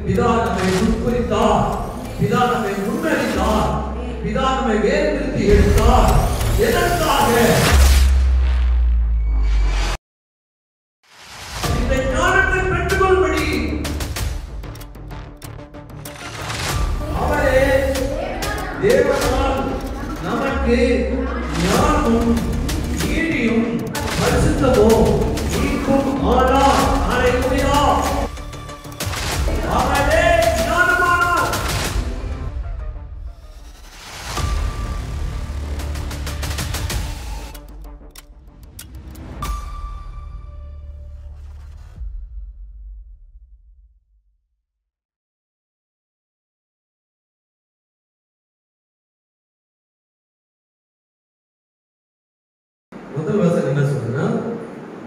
பிதா நம்மை உட்பொறித்தார், பிதா நம்மை முன்னறிந்தார், பிதா நம்மை வேறுபடுத்தி எடுத்தார். எதற்காக? இந்த ஞானத்தை பெற்றுக்கொள்படி. அவரே தேவனால் நமக்கு ஞானமும் நீதியும் பரிசுத்தமும் ஈக்கும் ஆனார். ஹல்லேலூயா. அவரே ஞானமானார். முதல் வசனம் என்ன சொல்றா?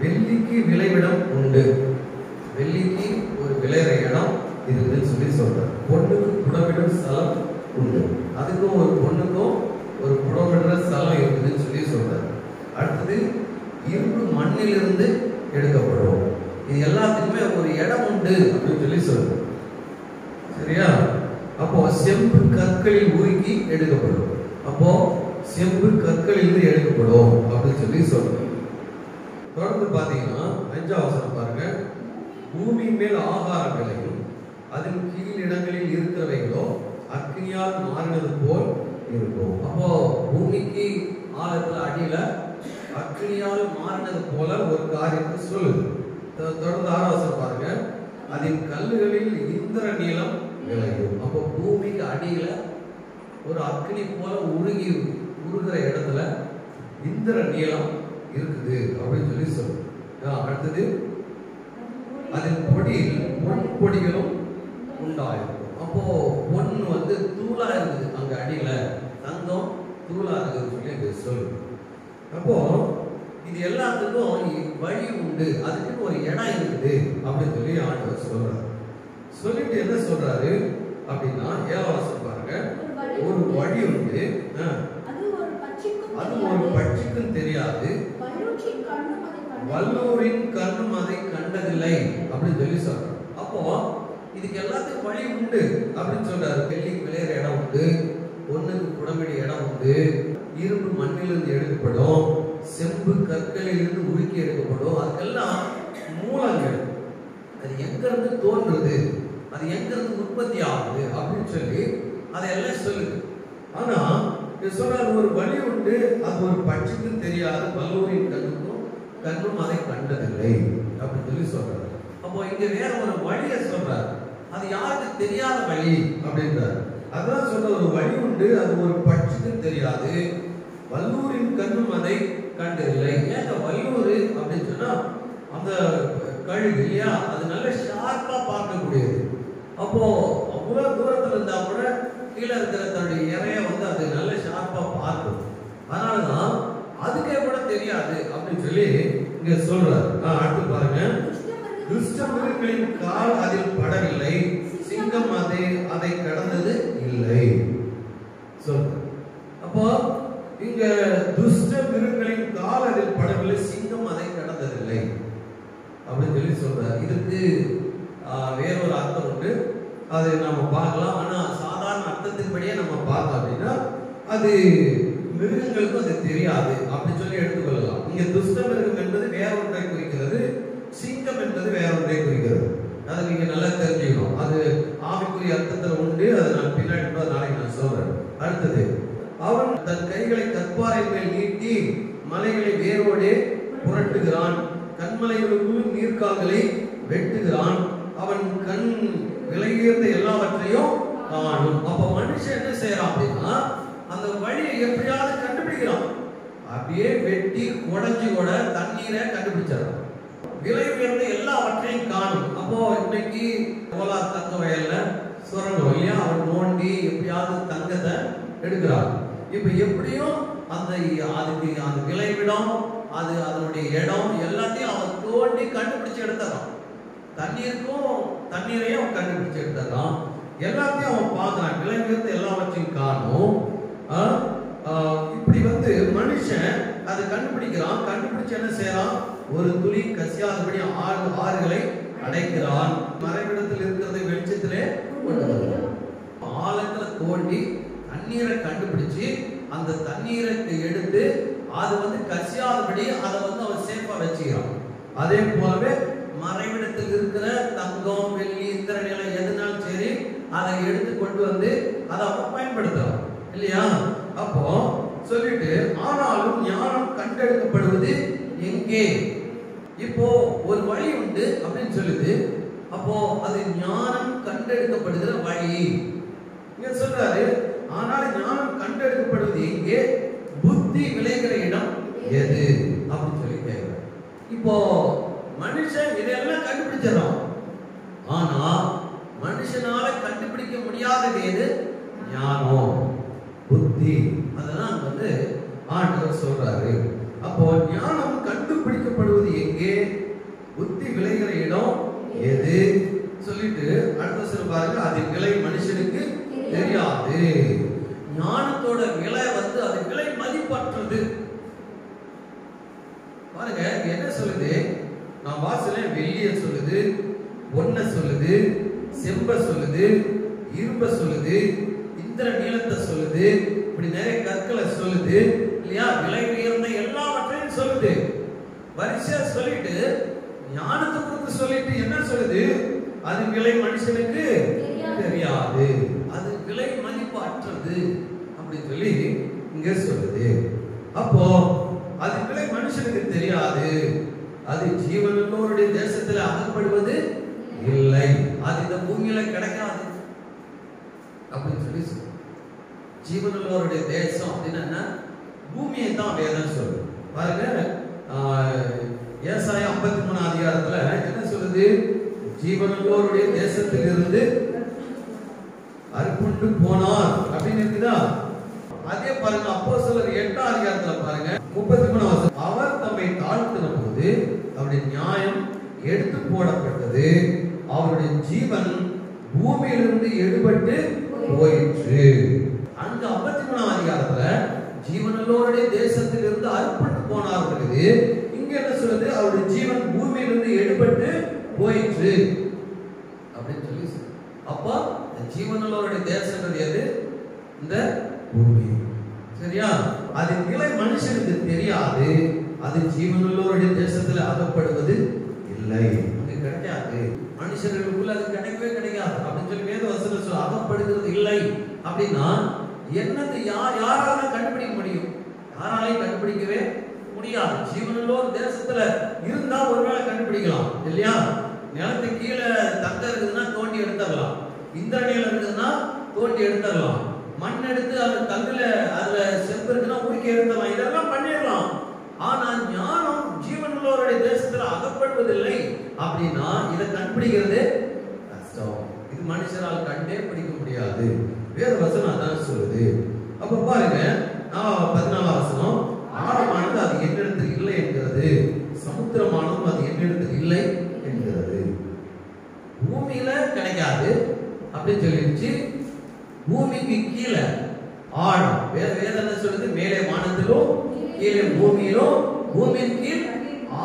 வெள்ளிக்கு விளைவிடம் உண்டு, வெள்ளிக்கு ஒரு விளையிற இடம் இருக்குன்னு சொல்லி சொல்றாரு. பொண்ணுக்கு புடமிடும் ஸ்தலம் உண்டு, அதுக்கும் ஒரு பொண்ணுக்கும் ஒரு புடமிடுற ஸ்தலம் இருக்குதுன்னு சொல்லி சொல்றாரு. அடுத்தது இரும்பு மண்ணிலிருந்து எடுக்கப்படும், இது எல்லாத்துக்குமே ஒரு இடம் உண்டு அப்படின்னு சொல்லி சொல்றாரு. சரியா? அப்போ செம்பு கற்களில் உருக்கி எடுக்கப்படும், அப்போ செம்பு கற்களிலிருந்து எடுக்கப்படும் அப்படின்னு சொல்லி சொல்றோம். தொடர்ந்து பாத்தீங்கன்னா 5ஆம் வசனம் பாருங்க. பூமி மேல் ஆகாரம் விளையும், அதன் கீழ் இடங்களில் இருக்கிறவைகளோ அக்னியால் மாறினது போல் இருக்கும். அப்போ பூமிக்கு ஆழத்துல அடியில அக்னியால் மாறினது போல ஒரு காரியத்தை சொல்லுது. தொடர்ந்து 6ஆம் வசனம் பாருங்க. அதன் கல்லுகளில் இந்திர நீளம் விளையும். அப்போ பூமிக்கு அடியில ஒரு அக்னி போல உருகிற இடத்துல இந்திர நீளம் இருக்குது அப்படின்னு சொல்லி சொல்லுது. அடுத்தது அதன் பொடியில் பொன் பொடிகளும் உண்டாயிருக்கும். அப்போ பொன் வந்து தூளா இருக்குது, அங்க அடியில தங்கம் தூளா இருக்குது சொல்லுது. அப்போ இது எல்லாத்துக்கும் வழி உண்டு, அதுக்கு ஒரு இடம் இருக்குது அப்படின்னு சொல்லி ஆண்டவர் சொல்றாரு. சொல்லிட்டு என்ன சொல்றாரு அப்படின்னா 7ஆம் வசனம் பாருங்க. ஒரு வழி உண்டு, அது ஒரு பட்சிக்கும் தெரியாது, வல்லூரின் கண்ணும் அதை கண்டதில்லை அப்படின்னு சொல்லி சொல்றாரு. அப்போ இதுக்கு எல்லாத்துக்கும் வழி உண்டு அப்படின்னு சொல்றாரு. வெள்ளிக்கு விளையிற இடம் உண்டு, பொண்ணுக்கு புடமிட இடம் உண்டு, இரும்பு மண்ணிலிருந்து எடுக்கப்படும், செம்பு கற்களில் இருந்து உருக்கி எடுக்கப்படும். அதுக்கெல்லாம் மூலங்கள், அது எங்க இருந்து தோன்றுது, அது எங்க இருந்து உற்பத்தி ஆகுது அப்படின்னு சொல்லி அதையெல்லாம் சொல்லுது. ஆனா சொல்றாரு ஒரு வழி உண்டு, அது ஒரு பட்சிக்கும் தெரியாது, வல்லூரின் கண்ணும் அதை கண்டதில்லை அப்படின்னு சொல்லி சொல்றாரு. அப்போ இங்க வேற ஒரு வழியை சொல்றாரு, அது யாருக்கு தெரியாத வழி அப்படின்றாரு. அதான் சொல்ற ஒரு வழி உண்டு, அது ஒரு பட்சிக்கும் தெரியாது, வல்லூரின் கண்ணும் அதை கண்டதில்லை. ஏங்க வல்லூர் அப்படின்னு சொன்னா அந்த கழுகு இல்லையா, அது நல்ல ஷார்ப்பா பார்க்கக்கூடியது. அப்போ அவ்வளவு தூரத்துல இருந்தா கூட கீழே இருக்கிற தன்னுடைய இறைய வந்து அது நல்ல ஷார்ப்பா பார்க்கும். அதனாலதான் அதுக்கே கூட தெரியாது அப்படின்னு சொல்லி இங்க சொல்றாரு. அடுத்து பாருங்க. துஷ்ட மிருகங்களின் கால் அதில் படவில்லை, சிங்கம் அதை கடந்தது இல்லை சொல்ற. அப்போ இங்க துஷ்ட மிருகங்களின் கால் அதில் படவில்லை, சிங்கம் அதை கடந்ததில்லை அப்படின்னு சொல்லி சொல்றாரு. இதுக்கு வேறொரு அர்த்தம் உண்டு, அதை நம்ம பார்க்கலாம். ஆனா சாதாரண அர்த்தத்தின்படியே நம்ம பார்த்தோம் அப்படின்னா அது மிருகங்களுக்கும் அது தெரியாது அப்படின்னு சொல்லி எடுத்துக்கொள்ளலாம். இங்க துஷ்ட மிருகம் என்பது வேற ஒன்றை குறிக்கிறது, சிங்கம் என்பது வேற ஒன்றை குறிக்கிறது. அதை நீங்க நல்லா தெரிஞ்சுக்கணும். அது ஆவிக்குரிய அர்த்தத்தில் உண்டு, அதை நான் பின்னாடி நாளைக்கு நான் சொல்றேன். அடுத்தது, அவன் தன் கைகளை கற்பாறை மேல் நீட்டி மலைகளை வேரோடே புரட்டுகிறான், கண்மலைகளுக்குள் நீர்க்கால்களை வெட்டுகிறான், அவன் கண் விலையுயர்ந்த எல்லாவற்றையும் காணும். அப்ப மனுஷன் என்ன செய்யறான் அப்படின்னா அந்த வழியை எப்படியாவது கண்டுபிடிக்கிறான், அப்படியே வெட்டி உடைஞ்சு கூட தண்ணீரை கண்டுபிடிச்சான், விலை உயர்ந்த எல்லாவற்றையும் காணும். அப்போ இன்னைக்கு கோலார் தங்க வயல்ல சுரங்கம் இல்லையா, அவன் நோண்டி எப்படியாவது தங்கத்தை எடுக்கிறான். இப்ப எப்படியும் அதுக்கு அந்த விளைவிடம், அது அதனுடைய இடம் எல்லாத்தையும் அவன் தோண்டி கண்டுபிடிச்சு எடுத்துறான். தண்ணீரையும் அவன் கண்டுபிடிச்சு எடுத்துறான், எல்லாத்தையும் அவன் பார்க்கிறான், விளைவிடத்தை எல்லாவற்றையும் காணும். இப்படி வந்து மனுஷன் அதை கண்டுபிடிக்கிறான். கண்டுபிடிச்சு என்ன செய்யறான், ஒரு துளி கசியாதபடி ஆறுகளை அடைக்கிறான். மறைவிடத்தில் இருக்கிறதை வெளிச்சத்திலே கண்டுபிடிச்சு அந்த தண்ணீரை எடுத்து அது கசியாதபடி அதை அவன் சேஃபா வச்சுக்கிறான். அதே போலவே மறைவிடத்தில் இருக்கிற தங்கம், வெள்ளி, இந்திர நிலை எதுனாலும் சரி அதை எடுத்து கொண்டு அதை அவன் பயன்படுத்துறான் இல்லையா? அப்போ சொல்லிட்டு ஆனாலும் ஞானம் கண்டெடுக்கப்படுவது எங்கே? இப்போ ஒரு வழி உண்டு அப்படின்னு சொல்லுது. அப்போ அது ஞானம் கண்டெடுக்கப்படுகிற வழி இங்க சொல்றாரு. ஆனால் ஞானம் கண்டெடுக்கப்படுவது எங்கே? புத்தி விளைகிற இடம் எது அப்படின்னு சொல்லி கேட்கிறார். இப்போ மனுஷன் இதெல்லாம் கண்டுபிடிச்சிடறான். ஆனா மனுஷனால கண்டுபிடிக்க முடியாதது எது? ஞானம், புத்தி. அதெல்லாம் ஆண்டவர் சொல்றாரு. அப்போ ஞானம் கண்டுபிடிக்கப்படுவது எங்கே? புத்தி விளைகிற இடம் எது சொல்லிட்டு அடுத்த சொல்ல பாருங்க. அது விலை மனுஷனுக்கு தெரியாது. ஞானத்தோட விலை அது விலை மதிப்பற்றது. பாருங்க என்ன சொல்லுது? நான் வாசல வெள்ளிய சொல்லுது, பொன்ன சொல்லுது, செம்ப சொல்லுது, இரும்ப சொல்லுது, இந்திர நீலத்தை சொல்லுது, இப்படி நிறைய கற்களை சொல்லுது இல்லையா? விலை உயர்ந்த எல்லாவற்றையும் சொல்லுது. வரிசையா சொல்லிட்டு ஞானத்தை குறித்து சொல்லிட்டு என்ன சொல்லுது? அது விலை மனுஷனுக்கு தெரியாது, அது விலை மதிப்பு அற்றது அப்படின்னு சொல்லி இங்க சொல்லுது. அப்போ அது விலை மனுஷனுக்கு தெரியாது, அது ஜீவனுள்ளோருடைய தேசத்துல அகப்படுவது இல்லை, அது இந்த பூமியில கிடைக்காது அப்படின்னு சொல்லி சொல்லுது. ஜீவனுள்ளோருடைய தேசம் அப்படின்னா பூமியை தான் வேதம் சொல்லுது. பாருங்க ஏசாயா 53 அதிகாரத்துல என்ன சொல்லுது? ஜீவனுள்ளோருடைய தேசத்தில் இருந்து அறுப்புண்டு போனார் அப்படின்னு இருக்குதா? அதே பாருங்க அப்போஸ்தலர் 8 அதிகாரத்துல பாருங்க 33 அவர் தம்மை தாழ்த்தின போது அவருடைய நியாயம் எடுத்து போடப்பட்டது, அவருடைய ஜீவன் பூமியிலிருந்து எடுபட்டு போயிற்று. அங்க 53 அதிகாரத்துல ஜீவனுள்ளோருடைய தேசத்தில் இருந்து அறுப்புண்டு போனார் இருக்குது. இங்க என்ன சொல்லுது? அவருடைய ஜீவன் பூமியிலிருந்து எடுபட்டு போயிற்று அப்படின்னு சொல்லி. அப்போ ஜீவனுள்ளோருடைய தேசம் எது? இந்த பூமி. சரியா? அது நிலை மனுஷனுக்கு தெரியாது, அது ஜீவனுள்ளோருடைய தேசத்துல அகப்படுவது இல்லை, அங்க கிடைக்காது. மனுஷர்களுக்குள்ள அது கிடைக்கவே கிடைக்காது அப்படின்னு சொல்லி வேத வசனம் சொல்ல. அகப்படுகிறது இல்லை அப்படின்னா என்னது? யாரால கண்டுபிடிக்க முடியும்? யாராலையும் கண்டுபிடிக்கவே முடியாது. ஜீவனுள்ளோர் தேசத்துல இருந்தா ஒருவேளை கண்டுபிடிக்கலாம் இல்லையா? நிலத்துக்கு கீழே தங்கம் இருக்குதுன்னா தோண்டி எடுத்துடலாம், இந்திர நீலம் இருக்குதுன்னா தோண்டி எடுத்துடலாம், மண் எடுத்து அது தங்குல அதுல செம்பு இருக்குன்னா உருக்கி எடுத்துடலாம், இதெல்லாம் பண்ணிடலாம். ஆனா ஞானம் ஜீவனுள்ளோருடைய தேசத்துல அகப்படுவதில்லை அப்படின்னா இதை கண்டுபிடிக்கிறது கஷ்டம். இது மனுஷரால் கண்டே பிடிக்க முடியாது. வேத வசனம் அதான் சொல்லுது. அப்ப பாருங்க 14 வசனம், ஆழமானது அது என்னிடத்தில் இல்லை என்கிறது, சமுத்திரமானதும் அது என்னிடத்தில் இல்லை என்கிறது. பூமியில கிடைக்காது அப்படின்னு சொல்லிடுச்சு. பூமிக்கு கீழே ஆழம். வேத என்ன சொல்லுது? மேலே வானத்திலும் கீழே பூமியிலும், பூமியின் கீழ்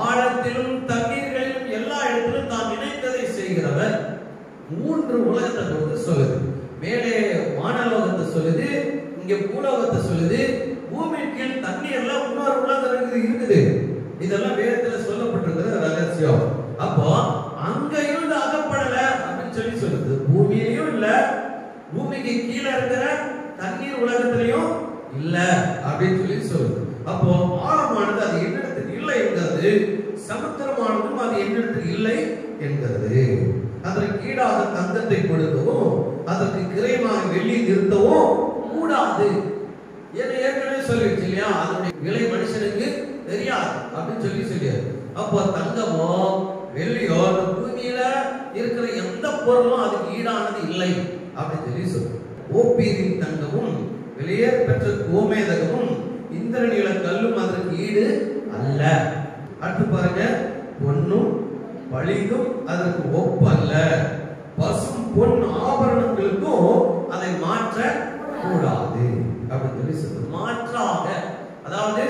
ஆழத்திலும் தண்ணீர்களிலும் எல்லா இடத்திலும் தான் நினைத்ததை செய்கிறவர். 3 உலகத்தை பொறுத்து சொல்லுது. மேலே வானலோகத்தை சொல்லுது, இங்க பூலோகத்தை சொல்லுது, பூமியின் கீழ் தண்ணீர்ல இன்னொரு உலகம் இருக்குது. இதெல்லாம் வேதத்துல சொல்லப்பட்டிருக்கிற ரகசியம். அப்போ அங்க இருந்து அகப்படல அப்படின்னு சொல்லி சொல்லுது. பூமியிலையும் இல்ல, பூமிக்கு கீழே இருக்கிற தண்ணீர் உலகத்திலையும் இல்ல அப்படின்னு சொல்லி சொல்லுது. அப்போ ஆழமானது அது என்னிடத்தில் இல்லை என்கிறது, சமுத்திரமானதும் அது என்னிடத்தில் இல்லை என்கிறது. அதற்கு ஈடாக தங்கத்தை கொடுக்கவும் அதற்கு கிரயமாக வெள்ளி நிறுத்தவும் கூடாது. ஏற்கனவே சொல்லிடுச்சு இல்லையா? அதனுடைய விலை மனுஷனுக்கு தெரியாது அப்படின்னு சொல்லியாது. அப்போ தங்கமோ வெள்ளியோ அந்த பூமியில இருக்கிற எந்த பொருளும் அதுக்கு ஈடானது இல்லை அப்படின்னு சொல்லி சொல்லுது. ஓப்பீரின் தங்கமும் விலையேற பெற்ற கோமேதகமும் இந்திர நீல கல்லும் அதற்கு ஈடு அல்ல. அடுத்து பாருங்க, பொன்னும் பளிங்கும் அதற்கு ஒப்பல்ல, பசும் பொன் ஆபரணங்களுக்கும் அதை மாற்ற கூடாது அப்படின்னு சொல்லி சொல்லுது. மாற்றாக, அதாவது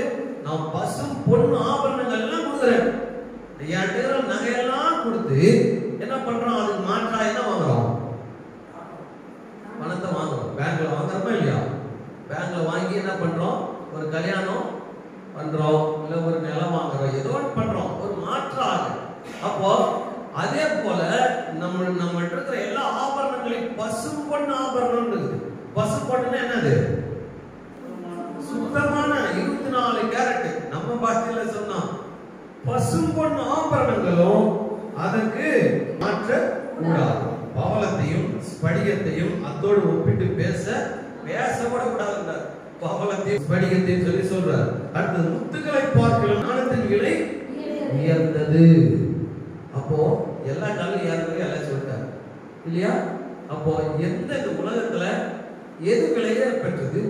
நான் பசும் பொன் ஆபரணங்கள் எல்லாம் கொடுக்குறேன், என் நகையெல்லாம் கொடுத்து என்ன பண்றோம்? அதுக்கு மாற்றா என்ன வாங்குறோம்? பணத்தை வாங்குறோம். பேங்க்ல வாங்குறோமா இல்லையா? பேங்க்ல பசும் பொன் ஆபரணம். பசும் பொண்ணுன்னா என்னது? சுத்தமான 24 கேரட். நம்ம பாஷையில சொன்னா பசும் பொன் ஆபரணங்களும் அதற்கு மாற்ற கூடாது. பவளத்தையும் ஸ்படிகத்தையும் அதோடு ஒப்பிட்டு பேசக்கூட கூடாது. பவளத்தையும் ஸ்படிகத்தையும் சொல்லி சொல்றார். அடுத்து முத்துக்களை பார்க்கலாம் ஞானத்தின் விலை உயர்ந்தது. அப்போ எல்லா கல்லும் ஏறது எல்லாம் சொல்லிட்டாரு இல்லையா? அப்போ எந்த இந்த உலகத்துல எது விலையே பெற்றது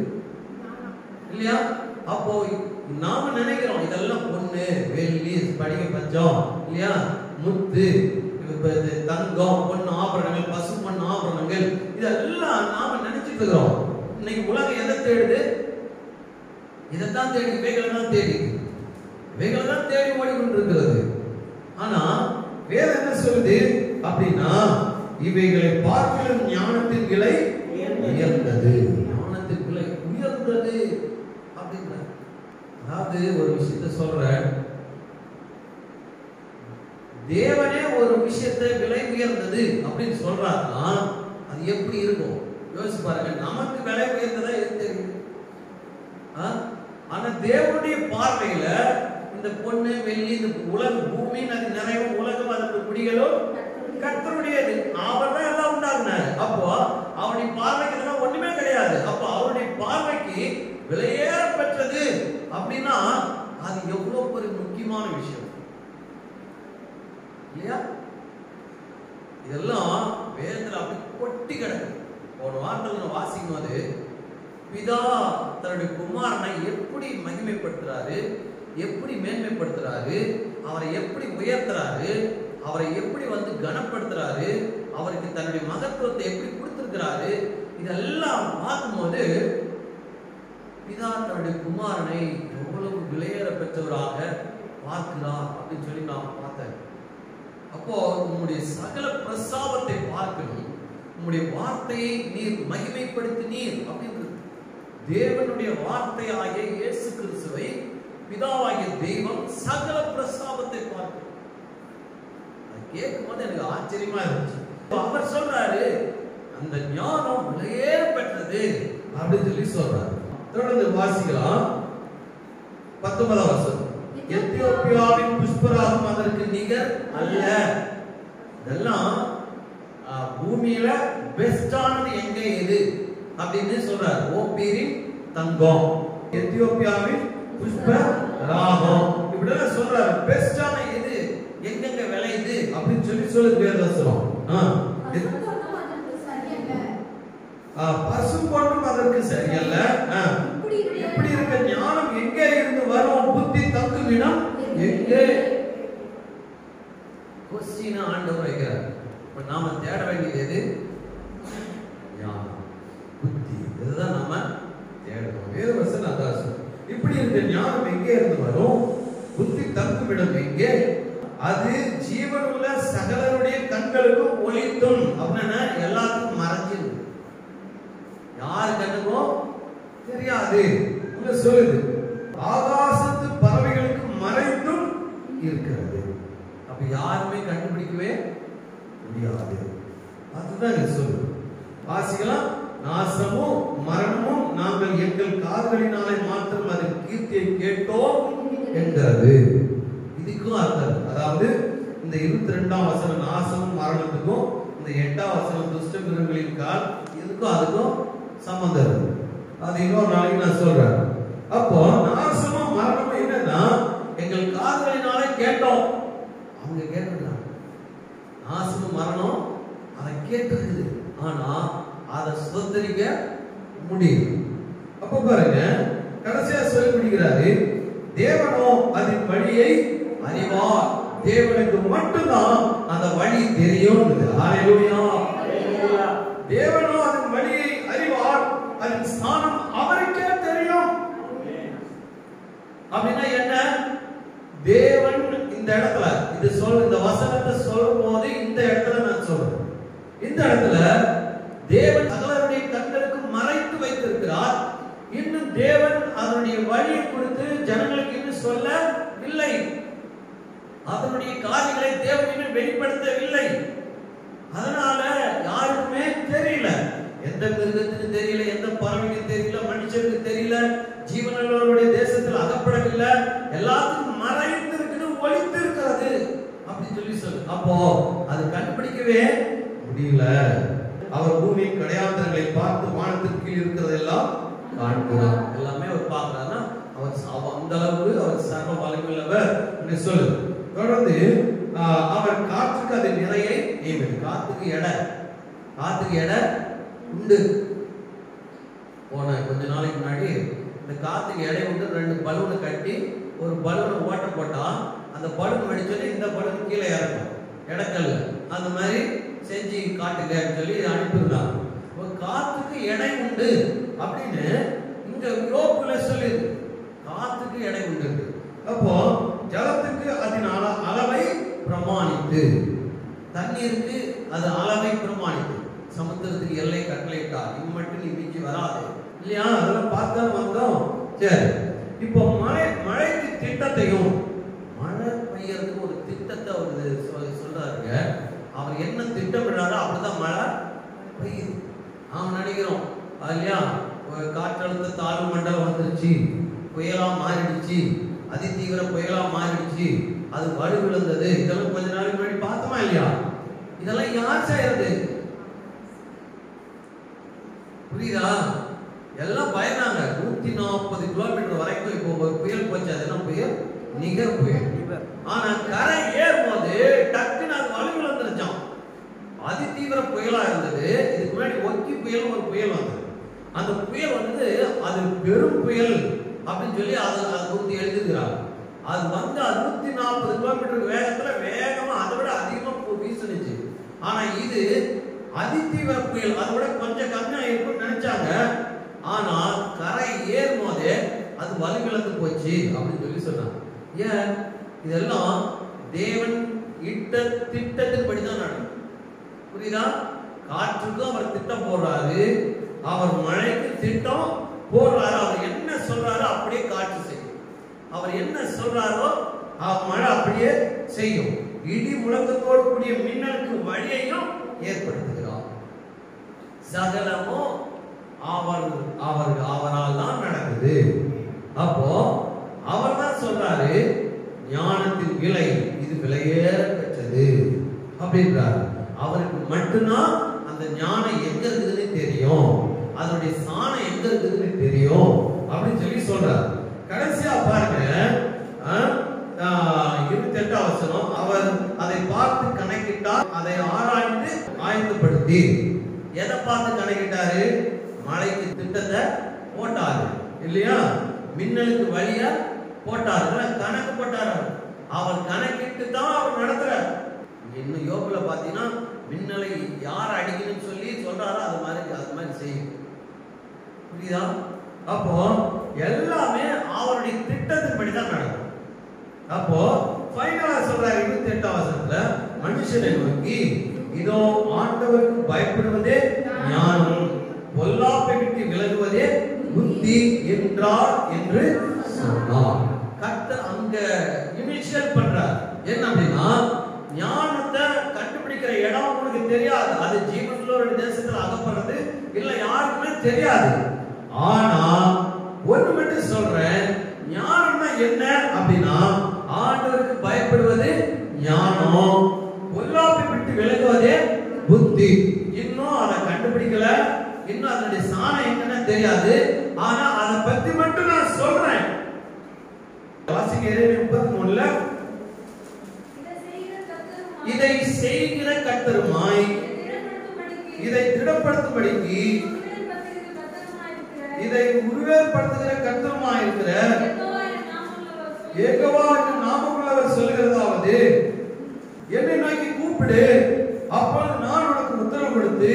இல்லையா? அப்போ நாம நினைக்கிறோம் இதெல்லாம் பொண்ணு வெள்ளி ஸ்படிக பஞ்சம் இல்லையா, முத்து தங்கம் பொண்ணு ஆபரணங்கள் பசு பொண்ணு ஆபரணங்கள் இதெல்லாம் நாம நினைச்சிட்டு இருக்கிறோம். இன்னைக்கு உலகம் எதை தேடுது? இதைத்தான் தேடி, இவைகளை தான் தேடி, இவைகளை தான் தேடி ஓடிக்கொண்டிருக்கிறது. ஆனா வேற என்ன சொல்லுது அப்படின்னா, இவைகளை பார்க்கிலும் ஞானத்தின் விலை உயர்ந்தது. ஞானத்தின் விலை உயர்ந்தது அப்படின்னா, அதாவது ஒரு விஷயத்தை சொல்றேன், தேவனே ஒரு விஷயத்தை விலை உயர்ந்தது அப்படின்னு சொல்றாருன்னா அது எப்படி இருக்கும் யோசிச்சு பாருங்க. நமக்கு விலை உயர்ந்ததா எது தெரியும்? ஆனா தேவனுடைய பார்வையில இந்த பொண்ணு வெள்ளி இந்த உலகம் பூமி அது நிறைய உலகம் அதற்கு குடிகளும் கர்த்தருடையது. அவர் தான் எல்லாம் உண்டாக்குனாரு. அப்போ அவருடைய பார்வைக்கு இதெல்லாம் ஒண்ணுமே கிடையாது. அப்போ அவருடைய பார்வைக்கு விலையேற பெற்றது அப்படின்னா அது எவ்வளவு ஒரு முக்கியமான விஷயம் இல்லையா? இதெல்லாம் வேதத்துல அப்படி கொட்டி கிடக்கு. ஒரு வார்த்தை வாசிக்கும் போது பிதா தன்னுடைய குமாரனை எப்படி மகிமைப்படுத்துறாரு, எப்படி மேன்மைப்படுத்துறாரு, அவரை எப்படி உயர்த்துறாரு, அவரை எப்படி கனப்படுத்துறாரு, அவருக்கு தன்னுடைய மகத்துவத்தை எப்படி கொடுத்திருக்கிறாரு, இதெல்லாம் பார்க்கும்போது பிதா தன்னுடைய குமாரனை எவ்வளவு விலையேற பெற்றவராக பார்க்கிறார் அப்படின்னு சொல்லி நான் பார்த்தேன். அப்போ உங்களுடைய சகல பிரசாபத்தை பார்க்கணும், உங்களுடைய வார்த்தையை நீர் மகிமைப்படுத்தினீர் அப்படின்றது. தேவனுடைய வார்த்தையாகிய இயேசு கிறிஸ்துவை பிதாவாகிய தெய்வம் சகல பிரசாபத்தை பார்க்கணும். அது கேட்கும் போது எனக்கு ஆச்சரியமா இருந்துச்சு. அவர் சொல்றாரு அந்த ஞானம் விலையேற பெற்றது அப்படின்னு சொல்லி சொல்றாரு. தொடர்ந்து வாசிக்கலாம் 19ஆம் வசனம். எத்தியோப்பியாவின் புஷ்பராகம் அதற்கு நிகர் அல்ல. இதெல்லாம் பூமியில பெஸ்டானது எங்க எது அப்படின்னு சொல்றாரு. ஓப்பீரின் தங்கம், எத்தியோப்பியாவின் புஷ்பராகம் இப்படிலாம் சொல்றாரு. பெஸ்டான எது எங்கெங்க விளையுது அப்படின்னு சொல்லி சொல்லுது வேதவசனம். பசும் பொண்ணும் அதற்கு சரியல்ல. இப்படி இருக்க ஞானம் எங்கே இருந்து வரும்? புத்தி தங்கும் இடம் எங்கே? கொஸ்டின் ஆண்டவர் வைக்கிறார். இப்ப நாம தேட வேண்டியது எது? ஞானம், புத்தி. இதுதான் நாம தேடணும். வேதவசனம் அதான் சொல்லுது. இப்படி இருக்க ஞானம் எங்கே இருந்து வரும்? புத்தி தங்கும் இடம் எங்கே? அது ஜீவனுள்ள சகலருடைய கண்களுக்கும் ஒளித்தும் அப்படின்னா எல்லாத்துக்கும் மறைஞ்சிருக்கு. யார் கண்ணுக்கும் தெரியாது சொல்லுது. ஆகாசத்து பறவைகளுக்கு மறைந்தும் இருக்கிறது. அப்ப யாருமே கண்டுபிடிக்கவே முடியாது. அதுதான் சொல்லுது. வாசிக்கலாம். நாசமும் மரணமும் நாங்கள் எங்கள் காதுகளினாலே மாத்திரம் அதன் கீர்த்தியை கேட்டோம் என்கிறது. இதுக்கும் அர்த்தம். அதாவது இந்த 22ஆம் வசனம் நாசமும் மரணத்துக்கும், இந்த 8ஆம் வசனம் துஷ்ட மிருகங்களின் கால், இதுக்கும் அதுக்கும் சம்பந்தம் இருக்கு. அது இன்னொரு நாளைக்கு நான் சொல்றேன். அப்போ நாசமும் மரணமும் என்னன்னா எங்கள் காதுகளினாலே கேட்டோம். அவங்க கேட்டுறாங்க. நாசமும் மரணம் அதை கேட்டுருக்குது, ஆனா அதை சுதந்திரிக்க முடியும். அப்ப பாருங்க கடைசியா சொல்லி முடிக்கிறாரு. தேவனோ அதன் வழியை அறிவார். தேவனுக்கு மட்டும்தான் அந்த வழி தெரியும். ஹல்லேலூயா. தேவனோ அதன் வழியை அறிவார், அதன் ஸ்தானம் அவருக்கே தெரியும். அப்படின்னா என்ன? தேவன் இந்த இடத்துல இது இந்த வசனத்தை சொல்லும் போது இந்த இடத்துல நான் சொல்றேன். இந்த இடத்துல தேவன் சகலருடைய கண்களுக்கு மறைத்து வைத்திருக்கிறார். இன்னும் தேவன் அதனுடைய வழியை கொடுத்து ஜனங்களுக்கு இன்னும் சொல்லவில்லை. அதனுடைய காரியங்களை தேவன் இன்னும் வெளிப்படுத்தவில்லை. அதனால யாருக்குமே தெரியல. எந்த மிருகத்துக்கு தெரியல, எந்த பறவைக்கு தெரியல, மனுஷனுக்கு தெரியல, ஜீவனுள்ளவருடைய தேசத்தில் அகப்படவில்லை, எல்லாத்துக்கும் மறைந்து இருக்குது, ஒளித்து இருக்கிறது அப்படின்னு சொல்லு. அப்போ அது கண்டுபிடிக்கவே முடியல. அவர் பூமியின் கடையாந்தரங்களை பார்த்து வானத்திற்கு கீழ் இருக்கிறதெல்லாம் காண்கிறார். எல்லாமே அவர் பார்க்கிறார்னா அவர் அந்த அளவுக்கு அவர் சர்வ வல்லமையுள்ளவர் என்று சொல்லு. தொடர்ந்து அவர் காற்றுக்கு அது நிறையை நியமித்து. காத்துக்கு எடை உண்டு. போன கொஞ்ச நாளைக்கு முன்னாடி இந்த காத்துக்கு எடை உண்டு. 2 பலூனை கட்டி ஒரு பலூனை ஓட்ட போட்டா அந்த பலூன் வெடிச்சோடனே இந்த பலூன் கீழே இறக்கும் இடக்கல்ல. அந்த மாதிரி செஞ்சு காட்டுங்கன்னு சொல்லி அனுப்பியிருந்தாங்க. காத்துக்கு எடை உண்டு அப்படின்னு இங்க யோபுல சொல்லுது. காத்துக்கு எடை உண்டு. அப்போ ஜலத்துக்கு அதன் அளவை பிரமாணித்து, தண்ணீருக்கு அது அளவை பிரமாணித்து, சமுத்திரத்துக்கு எல்லை கட்டளையிட்டார். இது மட்டும் நீ மிஞ்சி வராது இல்லையா? அதெல்லாம் பார்த்தா வந்தோம். சரி, இப்போ மழைக்கு திட்டத்தையும், மழை பெய்யறதுக்கு ஒரு திட்டத்தை அவர் சொல்றாருங்க. அவர் என்ன திட்டமிடுறாரோ அப்படிதான் மழை பெய்யுது. நாம நினைக்கிறோம் இல்லையா, காற்றழுத்த தாழ்வு மண்டலம் வந்துருச்சு, புயலா மாறிடுச்சு, அதிதீவிர புயலா மாறிடுச்சு, அது வலுவிழந்தது. இதெல்லாம் கொஞ்ச நாளைக்கு முன்னாடி பார்த்தோமா இல்லையா? இதெல்லாம் யார் செய்யறது? புரியுதா? எல்லாம் பயந்தாங்க. 140 கிலோமீட்டர் வரைக்கும் இப்போ ஒரு புயல் போச்சு. அது என்ன புயல்? நிகர் புயல். ஆனா கரை ஏறும் போது டக்குன்னு அது வலுவிழந்துருச்சான். அதிதீவிர புயலா இருந்தது. இதுக்கு முன்னாடி ஒக்கி புயல் ஒரு புயல் வந்தது. அந்த புயல் வந்து அது பெரும் புயல் அப்படின்னு சொல்லி அதை குறித்து எழுதுகிறார். அது வந்து 140 கிலோமீட்டர் வேகத்துல வேகமா அதை விட அதிகமா வீசுனுச்சு. ஆனா இது அதிதீவிர புயல், அதை விட கொஞ்சம் கம்மியா இருக்கும்னு நினைச்சாங்க. ஆனா கரை ஏறும் போதே அது வலுவிழந்து போச்சு அப்படின்னு சொல்லி சொன்னாங்க. ஏன்? இதெல்லாம் தேவன் இட்ட திட்டத்தின்படிதான் நடக்கும். புரியுதா? காற்றுக்கும் அவர் திட்டம் போடுறாரு, அவர் மழைக்கு திட்டம் போடுறாரு. அவர் என்ன சொல்றாரோ அப்படியே காற்று செய்யும். அவர் என்ன சொல்றாரோ மழை அப்படியே செய்யும். இடி முழக்கத்தோடு கூடிய மின்னலுக்கு வழியையும் ஏற்படுத்துகிறார். சகலமும் அவரால் தான் நடக்குது. அப்போ அவர் தான் சொல்றாரு, ஞானத்தின் விலை இது விலையேற பெற்றது அப்படின்றாரு. அவருக்கு மட்டும்தான் அந்த ஞானம் எங்க இருக்குதுன்னு தெரியும், அதனுடைய சாணம் எங்க இருக்குதுன்னு தெரியும் அப்படின்னு சொல்லி சொல்றாரு. கடைசியா பாருங்க 28 வசனம். அவர் அதை பார்த்து கணக்கிட்டார், அதை ஆராய்ந்து ஆயத்தப்படுத்தி. எதை பார்த்து கணக்கிட்டாரு? மழைக்கு திட்டத்தை போட்டாரு இல்லையா? மின்னலுக்கு வழியா போட்டாரு, கணக்கு போட்டாரு. அவர் கணக்கிட்டு தான் அவர் நடத்துறார். இன்னும் யோபுல பாத்தீங்கன்னா மின்னலை யார் அடிக்கணும்னு சொல்லி சொல்றாரோ அது மாதிரி செய்யும். புரியுதா? அப்போ எல்லாமே அவருடைய திட்டத்தின்படிதான் நடக்கும். அப்போ ஃபைனலா சொல்றாரு 28 வசனத்துல, மனுஷனை நோக்கி இதோ ஆண்டவருக்கு பயப்படுவதே ஞானம், பொல்லாப்பை விட்டு விலகுவதே புத்தி என்றார் என்று சொன்னார். கர்த்தர் அங்க இனிஷியல் பண்றார். என்ன அப்படின்னா, ஞானத்தை கண்டுபிடிக்கிற இடம் உங்களுக்கு தெரியாது. அது ஜீவனுள்ள தேசத்துல அகப்படுறது இல்ல யாருக்குமே தெரியாது. ஆனா ஒண்ணு மட்டும் சொல்றேன், ஞானம்னா என்ன அப்படின்னா, ஆண்டவருக்கு பயப்படுவது ஞானம், பொல்லாப்பை விட்டு விலகுவதே புத்தி. இன்னும் அதை கண்டுபிடிக்கல, இன்னும் அதனுடைய சாணம் என்னன்னு தெரியாது. ஆனா அதை பத்தி மட்டும் நான் சொல்றேன். வாசிங்க 33ல, இதை செய்கிற கர்த்தருமாய் இதை திடப்படுத்தும்படிக்கு இதை உருவேற்படுத்துகிற கர்த்தருமாய் இருக்கிற யெகோவா என்ற நாமமுள்ளவர் சொல்கிறதாவது, என்னை நோக்கி கூப்பிடு, அப்பொழுது நான் உனக்கு உத்தரவு கொடுத்து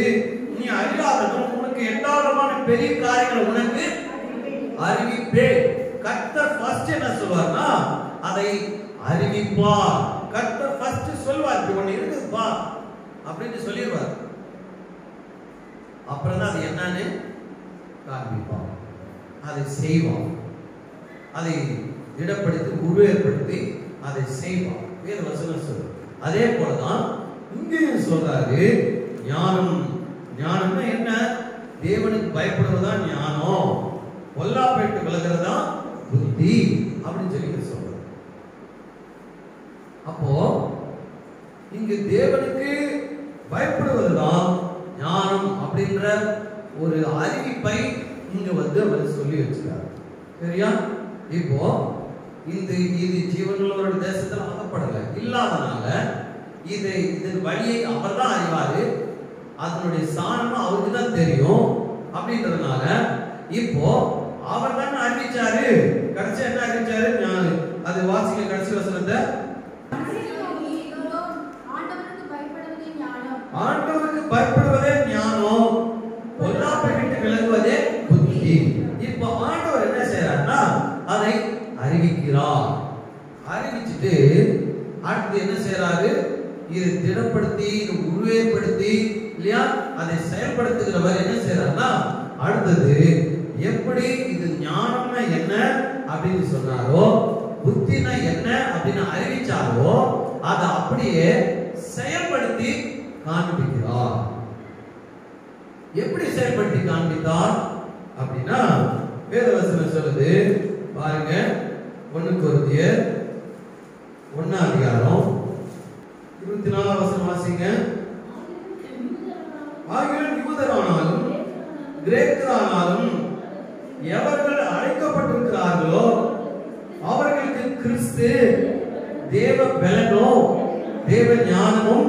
நீ அறியாததும் உனக்கு எட்டாதமான பெரிய காரியங்களை உனக்கு அறிவிப்பேன். கர்த்தர் ஃபர்ஸ்ட் என்ன சொல்வார்னா, அதை அறிவிப்பார். கர்த்தர் ஃபர்ஸ்ட் சொல்வார், இப்படி ஒண்ணு இருக்குப்பா அப்படின்னு சொல்லிடுவார். அப்புறம் தான் அது என்னன்னு காண்பிப்பார், அதை செய்வார், அதை திடப்படுத்தி உருவேற்படுத்தி அதை செய்வார். வேறு வசனம் சொல்லு. அதே போலதான் இங்கேயும் சொல்றாரு, ஞானம். ஞானம்னா என்ன? தேவனுக்கு பயப்படுவதா ஞானம், பொல்லாப்பைட்டு விலகிறதா புத்தி அப்படின்னு சொல்லி சொல்றாரு. அப்போ இங்கு தேவனுக்கு பயப்படுவதுதான் ஞானம் அப்படின்ற ஒரு அறிவிப்பை இங்க அவர் சொல்லி வச்சிருக்காரு. சரியா? இப்போ இது ஜீவனுள்ளவரோட தேசத்துல அகப்படல இல்லாதனால இதன் வழியை அவர் தான் அறிவாரு, அதனுடைய சாணம் அவருக்கு தான் தெரியும். அப்படின்றதுனால இப்போ அவர் தான் அறிவிச்சாரு. கடைசி என்ன அறிவிச்சாரு? அது வாசிக்க கடைசி வசனத்தை, ஆண்டவருக்கு பயப்படுவதே ஞானம், பொல்லாப்பை விட்டு விலகுவதே புத்தி. இப்போ ஆண்டவர் என்ன செய்யறாருன்னா அதை அறிவிக்கிறார். அறிவிச்சுட்டு அடுத்து என்ன செய்யறாரு? இதை திடப்படுத்தி, இதை உருவேப்படுத்தி இல்லையா, அதை செயல்படுத்துகிறவர் என்ன செய்யறாருன்னா அடுத்தது எப்படி இது ஞானம்னா என்ன அப்படின்னு சொன்னாரோ, புத்தினா என்ன அப்படின்னு அறிவிச்சாரோ, அதை அப்படியே செயல்படுத்தி காண்பிக்கிறார். எப்படி செயல்படுத்தி காண்பித்தார் அப்படின்னா வேதவசனம் சொல்லுது பாருங்க. 1 கொரிந்தியர் 1 அதிகாரம் 24 வசனம் வாசிங்க. ஆகிலும் யூதரானாலும் கிரேக்கரானாலும் எவர்கள் அழைக்கப்பட்டிருக்கிறார்களோ அவர்களுக்கு கிறிஸ்து தேவ பலனும் தேவ ஞானமும்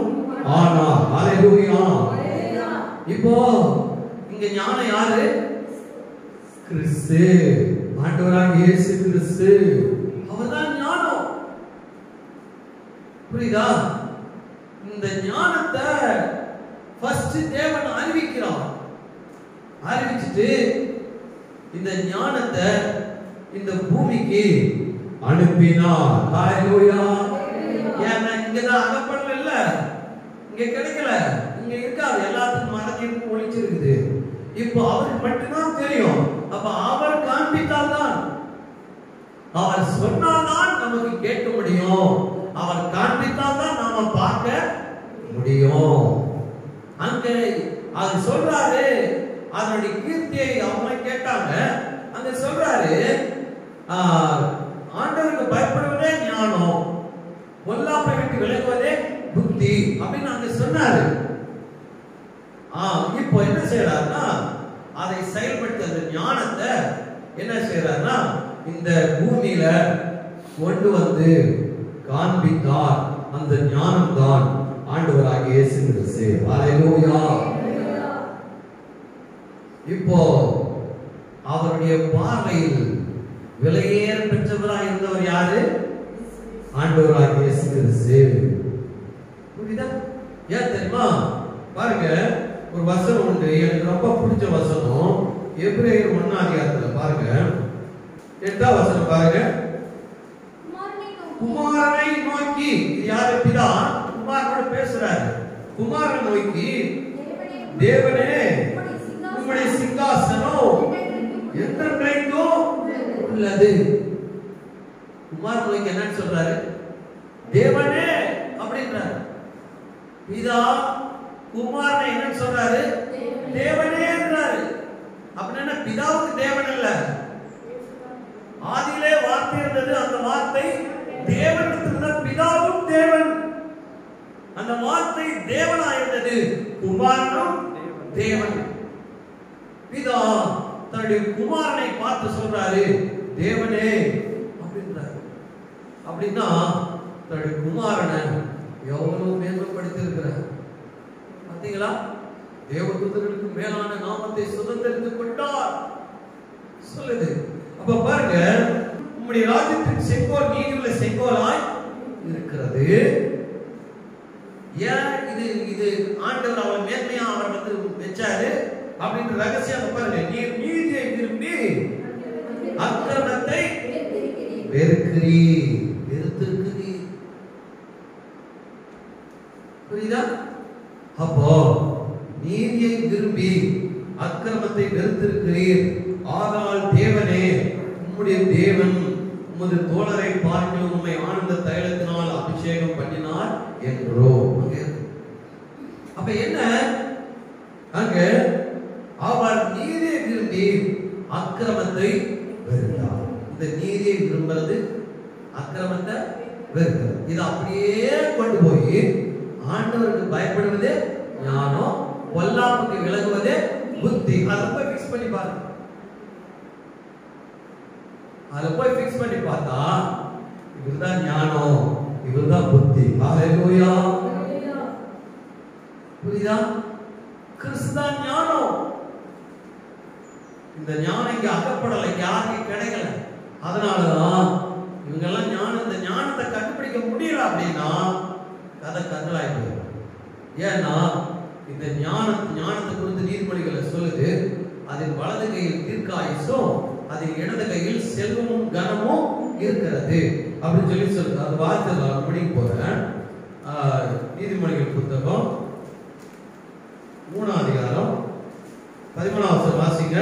ஆனார். ஹல்லேலூயா. இப்போ இங்க ஞானம் யாரு? கிறிஸ்து, ஆண்டவராகிய இயேசு கிறிஸ்து. அவர்தான் ஞானம். புரியுதா? இந்த ஞானத்தை ஃபர்ஸ்ட் தேவன் அறிவிக்கிறார். அறிவிச்சிட்டு இந்த ஞானத்தை இந்த பூமிக்கு அனுப்பினார். ஹல்லேலூயா. ஏன்னா இங்கதான் அகப்படல, இல்ல இங்க கிடைக்கல, இங்க இருக்காது, எல்லாத்துக்கும் மறைஞ்சிருக்கு, ஒளிச்சிருக்குது. இப்போ அவருக்கு மட்டும்தான் தெரியும். அப்ப அவர் காண்பித்தால்தான், அவர் சொன்னால்தான் நமக்கு கேட்க முடியும், அவர் காண்பித்தால்தான் நாம பார்க்க முடியும். அங்க அது சொல்றாரு, அதனுடைய கீர்த்தியை அவங்க கேட்டாங்க. அங்க சொல்றாரு ஆண்டவருக்கு பயப்படுவதே ஞானம், பொல்லாப்பை விட்டு விலகுவதே புத்தி அப்படின்னு அங்க சொன்னாரு. இப்போ என்ன செய்யறாருன்னா அதை செயல்படுத்த அந்த ஞானத்தை என்ன செய்யறாருன்னா இந்த பூமியில கொண்டு வந்து காண்பித்தார். அந்த ஞானம் தான் ஆண்டவராகிய இயேசு கிறிஸ்து. ஹல்லேலூயா. இப்போ அவருடைய பார்வையில் விலையேற பெற்றவராக இருந்தவர் யாரு? ஆண்டவராகிய இயேசு கிறிஸ்து. புரியுதா? ஏன் தெரியுமா? பாருங்க, ஒரு வசனம் உண்டு, எனக்கு ரொம்ப பிடிச்ச வசனம். எபிரேயர் 1 அதிகாரத்துல பாருங்க, 8ஆம் வசனம் பாருங்க. குமாரனை நோக்கி, இது யாரு? பிதா குமாரனோட பேசுறாரு. குமாரனை நோக்கி, தேவனே உம்முடைய சிங்காசனம் என்றென்றைக்கும் உள்ளது. குமாரன் நோக்கி என்னன்னு சொல்றாரு? தேவனே அப்படின்றாரு. பிதா குமாரனை என்னன்னு சொல்றாரு? தேவனே என்றாரு. அப்படின்னா பிதாவுக்கு தேவன் இல்ல, ஆதியிலே வார்த்தை இருந்தது, அந்த வார்த்தை தேவன் இருந்தது, பிதாவும் தேவன், அந்த வார்த்தை தேவனா இருந்தது, குமாரனும் தேவன். பிதா தன்னுடைய குமாரனை பார்த்து சொல்றாரு தேவனே அப்படின்றாரு. அப்படின்னா தன்னுடைய குமாரனை எவ்வளவு மேன்மைப்படுத்தி இருக்கிறார் பாத்தீங்களா? தேவதூதர்களுக்கு மேலான நாமத்தை சுதந்திரித்துக் கொண்டார் சொல்லுது. அப்ப பாருங்க, உம்முடைய ராஜ்யத்தின் செங்கோல் நீதியுள்ள செங்கோலாய் இருக்கிறது. ஏன் இது ஆண்டவர் அவர் மேன்மையா அவர் வச்சாரு அப்படின்ற ரகசியம் பாருங்க. நீர் நீதியை விரும்பி அக்கிரமத்தை வெறுக்கிறீர். புரியுதா? அப்போ நீதியை விரும்பி அக்கிரமத்தை வெறுத்திருக்கிறீர். ஆனால் தேவனே உம்முடைய தேவன் உமது தோழரை பார்க்கிலும் உம்மை ஆனந்த தைலத்தினால் அபிஷேகம் பண்ணினார் என்றோ. அப்ப என்ன அங்க அவர் விரும்புகிறீர், அக்கிரமத்தை வெறுத்தார். இந்த நீதியை விரும்புறது, அக்கிரமத்தை வெறுக்கிறது. இது அப்படியே கொண்டு போய் ஆண்டவருக்கு பயப்படுவதே ஞானம், பொல்லாப்புக்கு விலகுவதே புத்தி. அதை போய் ஃபிக்ஸ் பண்ணி பாருங்க. அதை போய் ஃபிக்ஸ் பண்ணி பார்த்தா இவர்தான் ஞானம், இவர்தான் புத்தி. ஹல்லேலூயா. புரியுதா? கிறிஸ்துதான் ஞானம். இந்த ஞானம் இங்க அகப்படலை, யாருக்கு கிடைக்கல. அதனாலதான் இவங்க எல்லாம் ஞானம், இந்த ஞானத்தை கண்டுபிடிக்க முடியல அப்படின்னா கதை கதலாய் போயிடும். ஏன்னா இந்த ஞானத்தை குறித்து நீதிமொழிகளை சொல்லுது, அதன் வலது கையில் தீர்க்காயுசும் அதன் இடது கையில் செல்வமும் கனமும் இருக்கிறது அப்படின்னு சொல்லி சொல்லுது. அது வார்த்தை படிக்க போறேன். நீதிமொழிகள் புத்தகம் 3ஆம் அதிகாரம் 13ஆம் வசனம் வாசிங்க.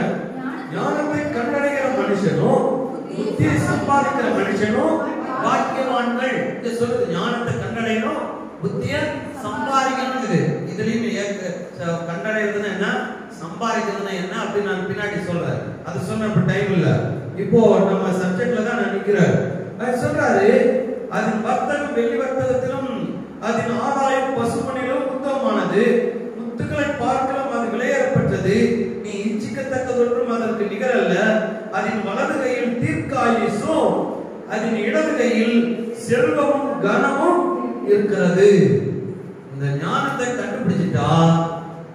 ஞானத்தை கண்டடைகிற மனுஷனும் புத்தியை சம்பாதிக்கிற மனுஷனும் பாக்கியவான்கள். இது சொல்லுது, ஞானத்தை கண்டடையணும், புத்தியை சம்பாதிக்கணும். இதுலயும் கண்டடைறதுன்னா என்ன, சம்பாதிக்கிறதுனா என்ன அப்படின்னு நான் பின்னாடி சொல்றேன். அது சொன்ன டைம் இல்ல, இப்போ நம்ம சப்ஜெக்ட்ல தான் நான் நிக்கிறேன். அது சொல்றாரு, அதன் வர்த்தகம் வெள்ளி வர்த்தகத்திலும் அதன் ஆதாயம் பசுமணிலும் உத்தமமானது, முத்துக்களை பார்க்கலாம் அது விலையேறப்பட்டது, நீ இச்சிக்கத்தக்கதொன்றும் அதற்கு நிகரல்ல. அதன் வலது கையில் தீர்க்காயுசும் அதன் இடது கையில் செல்வமும் கனமும் இருக்கிறது. இந்த ஞானத்தை கண்டுபிடிச்சிட்டா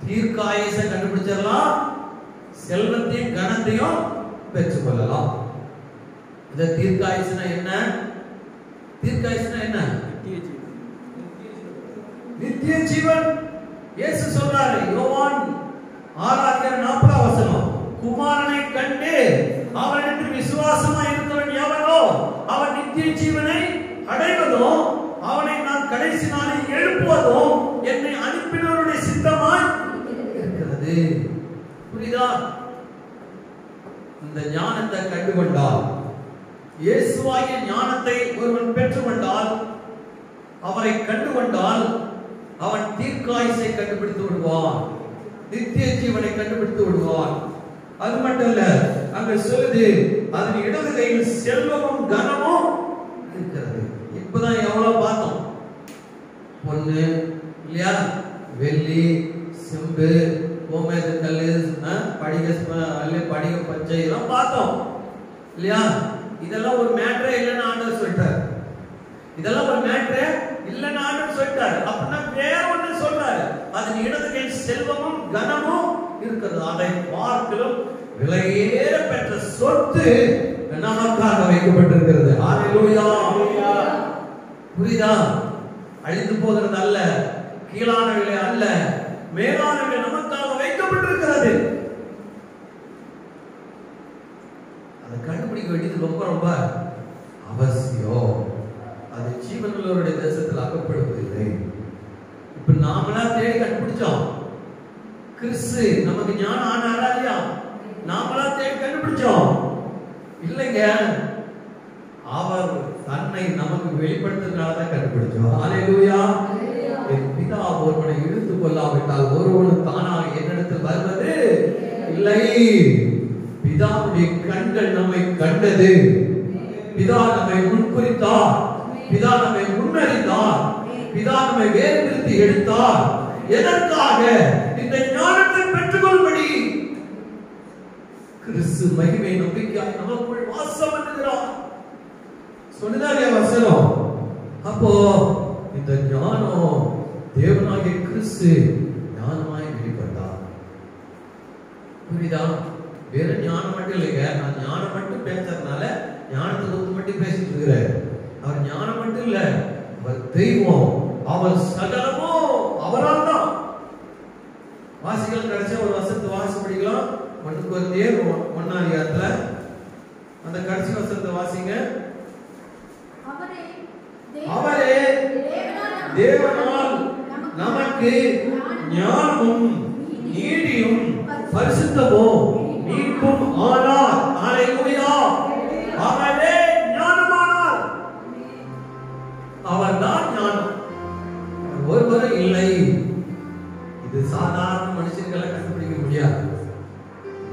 தீர்க்காயுசை கண்டுபிடிச்சிடலாம், செல்வத்தையும் கனத்தையும் பெற்றுக் கொள்ளலாம். இந்த தீர்க்காயுசுனா என்ன? தீர்க்காயுசுனா என்ன? நித்திய ஜீவன். இயேசு சொல்றாரு, யோவான் 6:40 வசனம், குமாரனை கண்டு அவனிடத்தில் விசுவாசமாய் இருக்கிறவன் எவனோ அவன் நித்திய ஜீவனை அடைவதும் அவனை நான் கடைசி நாளில் எழுப்புவதும் என்னை அனுப்பினவருடைய சித்தமாய் இருக்கிறது. புரியுதா? இந்த ஞானத்தை கண்டுகொண்டால், இயேசுவாகிய ஞானத்தை ஒருவன் பெற்றுக்கொண்டால், அவரை கண்டுகொண்டால் அவன் தீர்க்காயுசை கண்டுபிடித்து விடுவான், நித்திய ஜீவனை கண்டுபிடித்து விடுவான். அது மட்டும் இல்ல, அங்க சொல்லுது அதன் இடது கையில் செல்வமும் கனமும் இருக்கிறது. இப்பதான் எவ்வளவு பார்த்தோம், பொண்ணு இல்லையா, வெள்ளி, செம்பு, கோமேத கல்லு, படிக பச்சை எல்லாம் பார்த்தோம் இல்லையா. இதெல்லாம் ஒரு மேட்டரே இல்லைன்னு ஆண்டவர் சொல்லிட்டார். இதெல்லாம் ஒரு மேட்டரே இல்லைன்னு ஆண்டவர் சொல்லிட்டார். அப்படின்னா வேற ஒண்ணு சொல்றாரு, அதன் இடது கையில் செல்வமும் கனமும் இருக்கிறது. அதை பார்க்கலும் விலையேற பெற்ற சொத்து நமக்காக வைக்கப்பட்டிருக்கிறது. ஹல்லேலூயா. புரியுதா? அழிந்து போகிறது அல்ல, கீழானவைகளை அல்ல, மேலானவைகள் நமக்காக வைக்கப்பட்டிருக்கிறது. அதை கண்டுபிடிக்க வேண்டியது ரொம்ப ரொம்ப அவசியம். அது ஜீவனுள்ளவருடைய தேசத்தில் அகப்படுவதில்லை. இப்ப நாமளா தேடி கண்டுபிடிச்சோம். கிறிஸ்து நமக்கு ஞானம் ஆனாரா இல்லையா? நாமளா தேடி கண்டுபிடிச்சோம் இல்லைங்க. அவர் தன்னை நமக்கு வெளிப்படுத்துறதுனால தான் கண்டுபிடிச்சோம். ஹல்லேலூயா. என் பிதா ஒருவனை இழுத்து கொள்ளாவிட்டால் ஒருவனும் தானாக என்னிடத்தில் வருவது இல்லை. பிதாவுடைய கண்கள் நம்மை கண்டது. பிதா நம்மை முன்குறித்தார், பிதா நம்மை முன்னறிந்தார், பிதா நம்மை வேறு பிரித்து எடுத்தார். எதற்காக? இந்த ஞானத்தை பெற்றுக்கொள்படி. கிறிஸ்து மகிமை நம்பிக்கையாய் நமக்குள் வாசம் பண்ணுகிறார். சொன்னதாலே வசனம். அப்போ இந்த ஞானம் தேவனாகிய கிறிஸ்து ஞானமாய் வெளிப்பட்டார். புரியுதா? வேற ஞானம் மட்டும் இல்லைங்க. நான் ஞானம் மட்டும் பேசுறதுனால ஞானத்தை குறித்து மட்டும் பேசிட்டு இருக்கிறேன். அவர் ஞானம் மட்டும் இல்ல, அவர் தெய்வம், அவர் சகலமோ அவரால் தான். வாசிகள் கடைசியா ஒரு வசனத்தை வாசி படிக்கலாம். 1 கொரிந்தியர் 1ஆம் அதிகாரத்துல அந்த கடைசி வசனத்தை வாசிங்க. அவரே தேவனால் நமக்கு ஞானமும் நீதியும் பரிசுத்தமும் மீட்பும் ஆனார். ஹல்லேலூயா. அவரே ஞானமானார். அவர்தான் ஞானம், ஒருவரும் இல்லை. இது சாதாரண மனுஷங்களை கண்டுபிடிக்க முடியாது.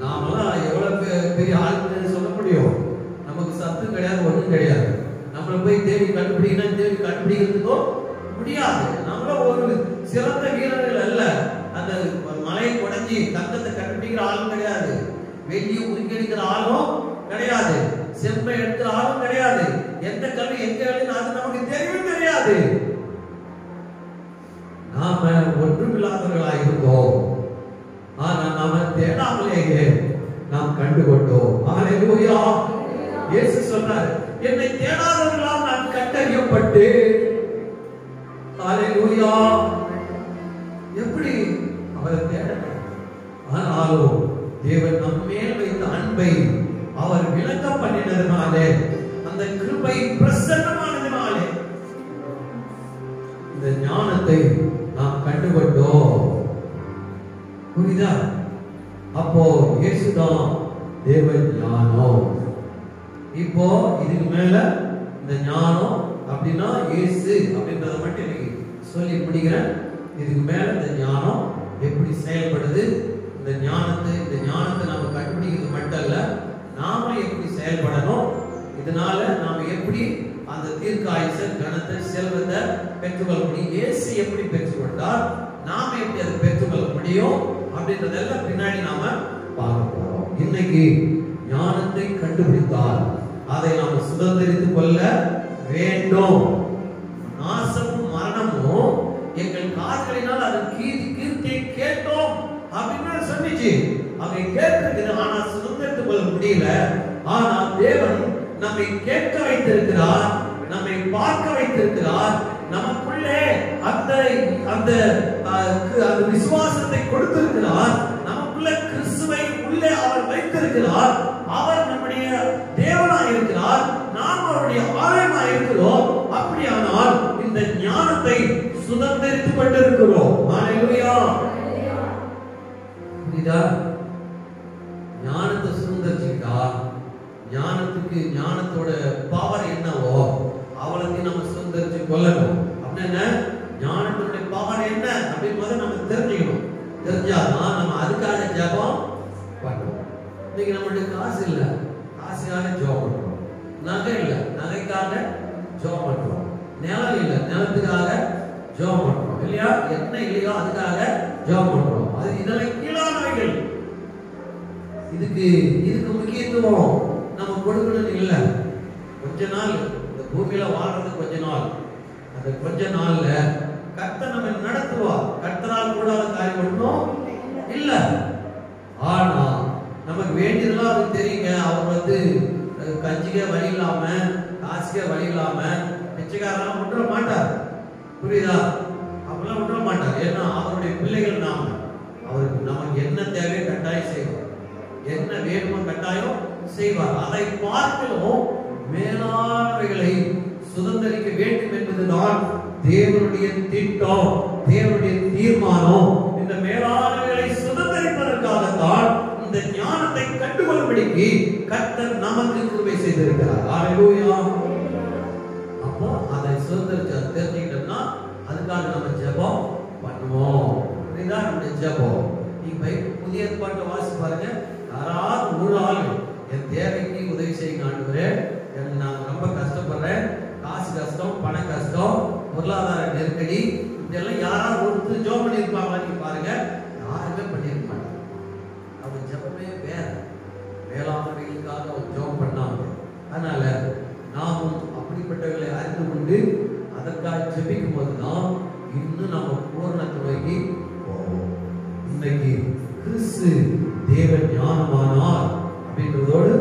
நாமெல்லாம் கிடையாது, ஒண்ணும் கிடையாது. நம்மள போய் தேடி கண்டுபிடிக்கிறதுக்கும் முடியாது. நம்மள ஒரு சிறந்த வீரர்கள் அல்ல. அந்த மலையை உடைஞ்சி தங்கத்தை கண்டுபிடிக்கிற ஆளும் கிடையாது, வெள்ளியை உருக்கெடுக்கிற ஆளும் கிடையாது, செம்பை எடுக்கிற ஆளும் கிடையாது. எந்த கல்வி எங்க வேலைன்னு அது நமக்கு தெரியவே தெரியாது. நாம ஒன்றுமில்லாதவர்களாக இருந்தோம். ஆனா நாம தேடாமலேயே நாம் கண்டுகொண்டோம். ஹல்லேலூயா. இயேசு சொன்னார், என்னை தேடாதவர்களால் நான் கண்டறியப்பட்டு. ஹல்லேலூயா. எப்படி அவரை தேடணும்? ஆனாலும் தேவன் நம் மேல் வைத்த அன்பை அவர் விளக்க பண்ணினதுனாலே, அந்த கிருபை பிரசன்னமானதுனாலே இந்த ஞானத்தை நாம் கண்டுகொண்டோம். புரியுதா? அப்போ இயேசுதான் தேவ ஞானம். இப்போ இதுக்கு மேல இந்த ஞானம் அப்படின்னா இயேசு அப்படின்றத மட்டும் இன்னைக்கு சொல்லி முடிக்கிறேன். இதுக்கு மேல இந்த ஞானம் எப்படி செயல்படுது, இந்த ஞானத்தை நாம கண்டுபிடிக்கிறது மட்டும் இல்ல, நாம எப்படி செயல்படணும், இதனால நாம எப்படி அந்த தீர்க்காயுச கனத்தை செல்வத்தை பெற்றுக்கொள்ள முடியும், இயேசு எப்படி பெற்றுக்கொண்டார், நாம எப்படி அதை பெற்றுக்கொள்ள முடியும் அப்படின்றதெல்லாம் பின்னாடி நாம பார்க்க போறோம். இன்னைக்கு ஞானத்தை கண்டுபிடித்தால் அதை நாம் சுதந்திரித்துக் கொள்ள வேண்டும். நாசமும் மரணமும் எங்கள் காதுகளினால் அது கீர்த்தியை கேட்டோம் அப்படின்னு சொன்னிச்சு. அவை கேட்டிருக்குது, ஆனா சுதந்திரித்துக் கொள்ள முடியல. ஆனா தேவன் நம்மை கேட்க வைத்திருக்கிறார், நம்மை பார்க்க வைத்திருக்கிறார், நமக்குள்ளே அந்த அந்த விசுவாசத்தை கொடுத்திருக்கிறார், நமக்குள்ள கிறிஸ்துவை உள்ளே அவர் வைத்திருக்கிறார். அவர் நம்முடைய தேவனாய் இருக்கிறார், நாம் அவருடைய ஆலயமாய் இருக்கிறோம். அப்படியானால் இந்த ஞானத்தை சுதந்திரித்துக் கொண்டிருக்கிறோம். ஹல்லேலூயா. புரியுதா? ஞானத்தை சுதந்திரிச்சுக்கிட்டா ஞானத்தோட பவர் என்னவோ அவளுக்கு நம்ம சுதந்திரிச்சு கொள்ளணும். அப்படின்னா ஞானத்தோட பவர் என்ன அப்படின்னு நம்ம தெரிஞ்சுக்கணும். தெரிஞ்சாதான் நம்ம அதுக்காக ஜெபம் பண்ணுவோம். இன்னைக்கு நம்மளுடைய காசு இல்ல, காசுக்காக ஜெபம் பண்றோம். நகை இல்ல, நகைக்காக ஜெபம் பண்றோம். நிலம் இல்ல, நிலத்துக்காக ஜெபம் பண்றோம். இல்லையா? என்ன இல்லையோ அதுக்காக ஜெபம் பண்றோம். அது இதெல்லாம் கீழானவைகள். இதுக்கு முக்கியத்துவம் நம்ம கொடுக்கணும் இல்ல. கொஞ்ச நாள் இந்த பூமியில வாழ்றது கொஞ்ச நாள். அந்த கொஞ்ச நாள்ல கர்த்தர் நம்ம நடத்துவார். கர்த்தரால் கூடாத காரியம் ஒன்றும் இல்ல. ஆனா நமக்கு வேண்டியதெல்லாம் அவருக்கு தெரியுங்க. அவர் கஞ்சிக்க வழி இல்லாம, காசுக்க வழி இல்லாம பிச்சைக்காரெல்லாம் விட்டுற மாட்டார். புரியுதா? அப்படிலாம் விட்டுற மாட்டார். ஏன்னா அவருடைய பிள்ளைகள் நாம. அவருக்கு நமக்கு என்ன தேவையோ கட்டாயம் செய்வார், என்ன வேணுமோ கட்டாயம் செய்வார். அதை பார்க்கலும் மேலானவைகளை சுதந்திரிக்க வேண்டும் என்பதுதான் தேவனுடைய திட்டம், தேவனுடைய தீர்மானம். இந்த மேலானவைகளை சுதந்திரிப்பதற்காகத்தான் இந்த ஞானத்தை கண்டுகொள்ளும்படிக்கு கர்த்தர் நமக்கு கிருபை செய்திருக்கிறார். ஹல்லேலூயா. அப்போ அதை சுதந்திரிச்சு தெரிஞ்சுக்கிட்டோம்னா அதுக்காக நம்ம ஜெபம் பண்ணுவோம். இதுதான் நம்முடைய ஜெபம். நீங்க புதிய ஏற்பாட்டை வாசி பாருங்க. யாராவது ஒரு ஆள் என் தேவைக்கு உதவி செய்யுங்க ஆண்டவரே, நான் ரொம்ப கஷ்டப்படுறேன், காசு கஷ்டம், பண கஷ்டம், பொருளாதார நெருக்கடி, இதெல்லாம் யாராவது ஒருத்தர் ஜெபம் பண்ணியிருப்பாங்களா? நீங்க பாருங்க, யாருமே பண்ணியிருக்க மாட்டாங்க. அவங்க ஜெபமே வேற, வேளாண்மைகளுக்காக அவங்க ஜெபம் பண்ணாங்க. அதனால நாமும் அப்படிப்பட்டவர்களை அறிந்து கொண்டு அதற்காக ஜெபிக்கும் போதுதான் இன்னும் நம்ம பூரணத்தை நோக்கி போவோம். இன்னைக்கு கிறிஸ்து தேவ ஞானமானார் அப்படின்றதோடு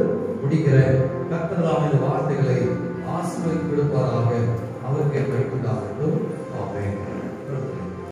முடிக்கிற கர்த்தர் தாமே